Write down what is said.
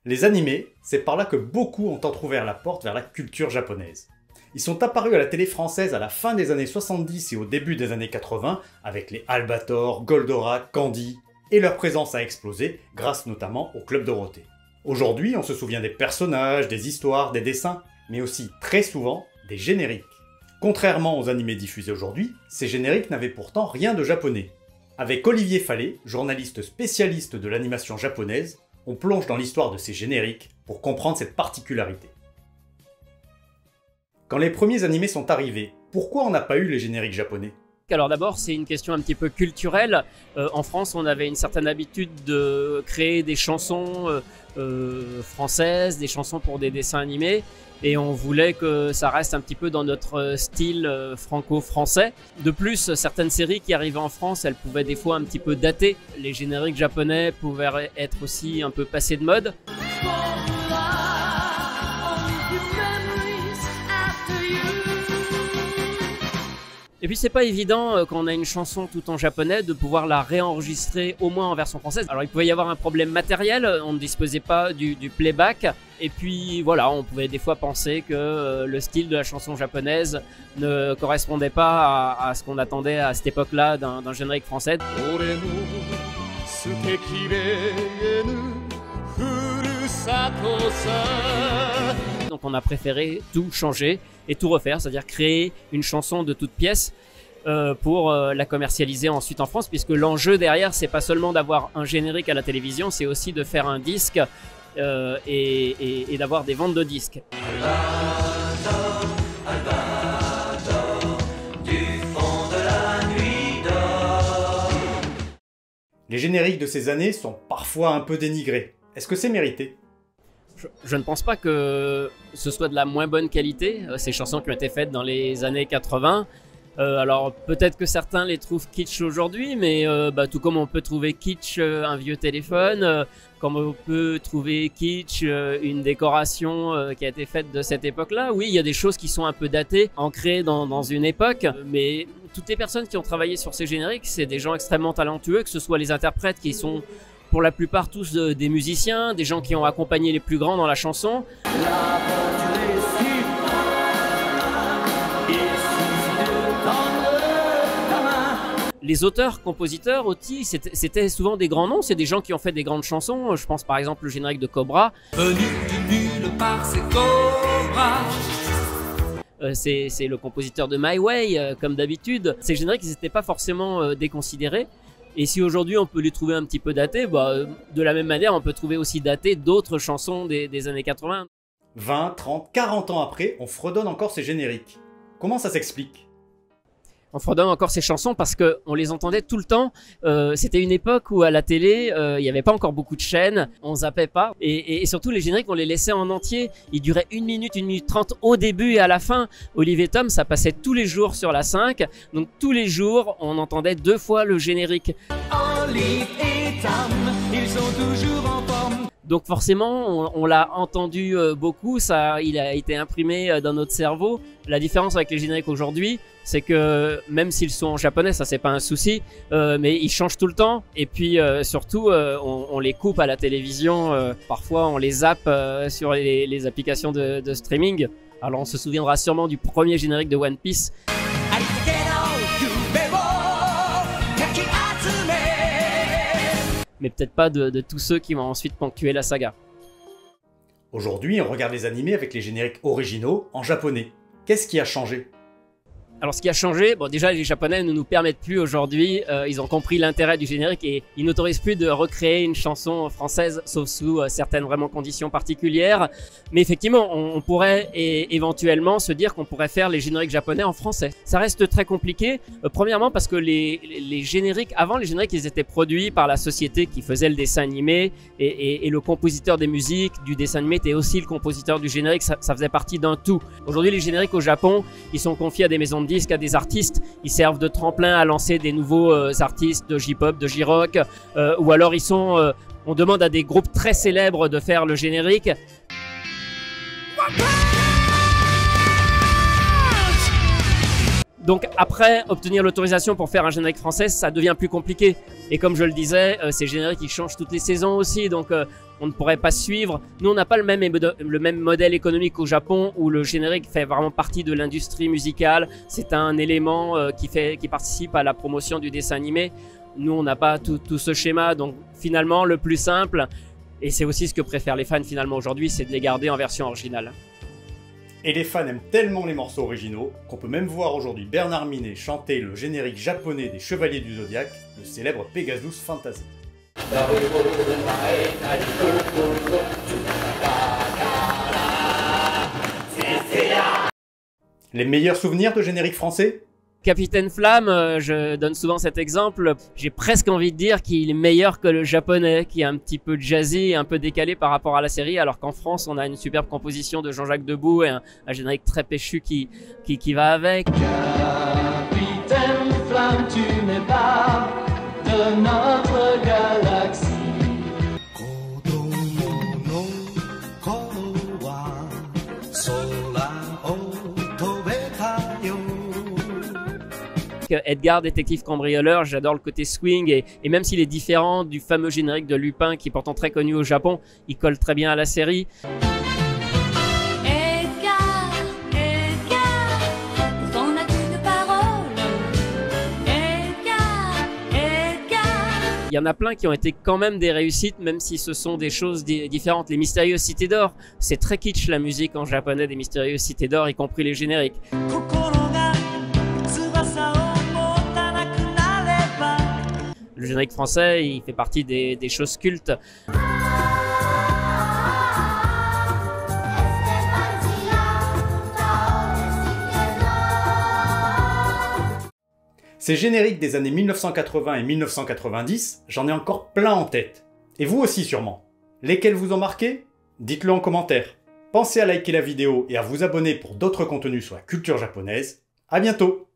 Les animés, c'est par là que beaucoup ont entrouvert la porte vers la culture japonaise. Ils sont apparus à la télé française à la fin des années 70 et au début des années 80 avec les Albator, Goldorak, Candy, et leur présence a explosé grâce notamment au Club Dorothée. Aujourd'hui, on se souvient des personnages, des histoires, des dessins, mais aussi très souvent des génériques. Contrairement aux animés diffusés aujourd'hui, ces génériques n'avaient pourtant rien de japonais. Avec Olivier Fallet, journaliste spécialiste de l'animation japonaise, on plonge dans l'histoire de ces génériques pour comprendre cette particularité. Quand les premiers animés sont arrivés, pourquoi on n'a pas eu les génériques japonais ? Alors d'abord, c'est une question un petit peu culturelle. En France, on avait une certaine habitude de créer des chansons françaises, des chansons pour des dessins animés. Et on voulait que ça reste un petit peu dans notre style franco-français. De plus, certaines séries qui arrivaient en France, elles pouvaient des fois un petit peu dater. Les génériques japonais pouvaient être aussi un peu passés de mode. Et puis c'est pas évident quand on a une chanson tout en japonais de pouvoir la réenregistrer au moins en version française. Alors il pouvait y avoir un problème matériel, on ne disposait pas du playback. Et puis voilà, on pouvait des fois penser que le style de la chanson japonaise ne correspondait pas à ce qu'on attendait à cette époque-là d'un générique français. Donc on a préféré tout changer et tout refaire, c'est-à-dire créer une chanson de toute pièce pour la commercialiser ensuite en France, puisque l'enjeu derrière, c'est pas seulement d'avoir un générique à la télévision, c'est aussi de faire un disque et d'avoir des ventes de disques. Les génériques de ces années sont parfois un peu dénigrés. Est-ce que c'est mérité ? Je ne pense pas que ce soit de la moins bonne qualité, ces chansons qui ont été faites dans les années 80. Alors peut-être que certains les trouvent kitsch aujourd'hui, mais tout comme on peut trouver kitsch un vieux téléphone, comme on peut trouver kitsch une décoration qui a été faite de cette époque-là. Oui, il y a des choses qui sont un peu datées, ancrées dans une époque, mais toutes les personnes qui ont travaillé sur ces génériques, c'est des gens extrêmement talentueux, que ce soit les interprètes qui sont pour la plupart tous des musiciens, des gens qui ont accompagné les plus grands dans la chanson. Les auteurs, compositeurs aussi, c'était souvent des grands noms, c'est des gens qui ont fait des grandes chansons. Je pense par exemple au générique de Cobra. Venu de nulle part, c'est Cobra. C'est le compositeur de My Way, comme d'habitude. Ces génériques, ils n'étaient pas forcément déconsidérés. Et si aujourd'hui on peut les trouver un petit peu datés, de la même manière on peut trouver aussi datés d'autres chansons des années 80. 20, 30, 40 ans après, on fredonne encore ces génériques. Comment ça s'explique ? On fredonne encore ces chansons parce qu'on les entendait tout le temps. C'était une époque où à la télé, il n'y avait pas encore beaucoup de chaînes, on zappait pas. Et surtout les génériques, on les laissait en entier. Ils duraient 1 minute 30 au début et à la fin. Olivier Tom, ça passait tous les jours sur la 5. Donc tous les jours, on entendait 2 fois le générique. Olive et Tom, ils sont toujours en forme. Donc forcément, on l'a entendu beaucoup, il a été imprimé dans notre cerveau. La différence avec les génériques aujourd'hui, c'est que même s'ils sont en japonais, ça c'est pas un souci, mais ils changent tout le temps. Et puis surtout, on les coupe à la télévision. Parfois, on les zappe sur les applications de streaming. Alors on se souviendra sûrement du premier générique de One Piece. Mais peut-être pas de tous ceux qui vont ensuite ponctuer la saga. Aujourd'hui, on regarde les animés avec les génériques originaux en japonais. Qu'est-ce qui a changé ? Alors ce qui a changé, déjà les Japonais ne nous permettent plus aujourd'hui, ils ont compris l'intérêt du générique et ils n'autorisent plus de recréer une chanson française, sauf sous certaines vraiment conditions particulières. Mais effectivement, on pourrait éventuellement se dire qu'on pourrait faire les génériques japonais en français. Ça reste très compliqué, premièrement parce que les génériques, avant les génériques, ils étaient produits par la société qui faisait le dessin animé et le compositeur des musiques du dessin animé était aussi le compositeur du générique, ça faisait partie d'un tout. Aujourd'hui, les génériques au Japon, ils sont confiés à des maisons de disques, à des artistes, ils servent de tremplin à lancer des nouveaux artistes de J-pop, de J-rock, ou alors on demande à des groupes très célèbres de faire le générique. Donc après, obtenir l'autorisation pour faire un générique français, ça devient plus compliqué. Et comme je le disais, ces génériques ils changent toutes les saisons aussi, donc on ne pourrait pas suivre. Nous, on n'a pas le même modèle économique au Japon, où le générique fait vraiment partie de l'industrie musicale. C'est un élément qui participe à la promotion du dessin animé. Nous, on n'a pas tout ce schéma, donc finalement, le plus simple, et c'est aussi ce que préfèrent les fans finalement aujourd'hui, c'est de les garder en version originale. Et les fans aiment tellement les morceaux originaux qu'on peut même voir aujourd'hui Bernard Minet chanter le générique japonais des Chevaliers du Zodiaque, le célèbre Pegasus Fantasy. Les meilleurs souvenirs de générique français ? Capitaine Flamme, je donne souvent cet exemple, j'ai presque envie de dire qu'il est meilleur que le japonais, qui est un petit peu jazzy, un peu décalé par rapport à la série, alors qu'en France, on a une superbe composition de Jean-Jacques Debout et un générique très péchu qui va avec. Capitaine Flamme, tu n'es pas de notre galaxie. Edgar, détective cambrioleur, j'adore le côté swing et même s'il est différent du fameux générique de Lupin qui est pourtant très connu au Japon, il colle très bien à la série. Edgar, Edgar, pourtant n'as-tu de parole. Edgar, Edgar. Il y en a plein qui ont été quand même des réussites, même si ce sont des choses différentes. Les Mystérieuses Cités d'Or, c'est très kitsch la musique en japonais des Mystérieuses Cités d'Or, y compris les génériques. Le générique français, il fait partie des choses cultes. Ces génériques des années 1980 et 1990, j'en ai encore plein en tête. Et vous aussi sûrement. Lesquels vous ont marqué ? Dites-le en commentaire. Pensez à liker la vidéo et à vous abonner pour d'autres contenus sur la culture japonaise. À bientôt!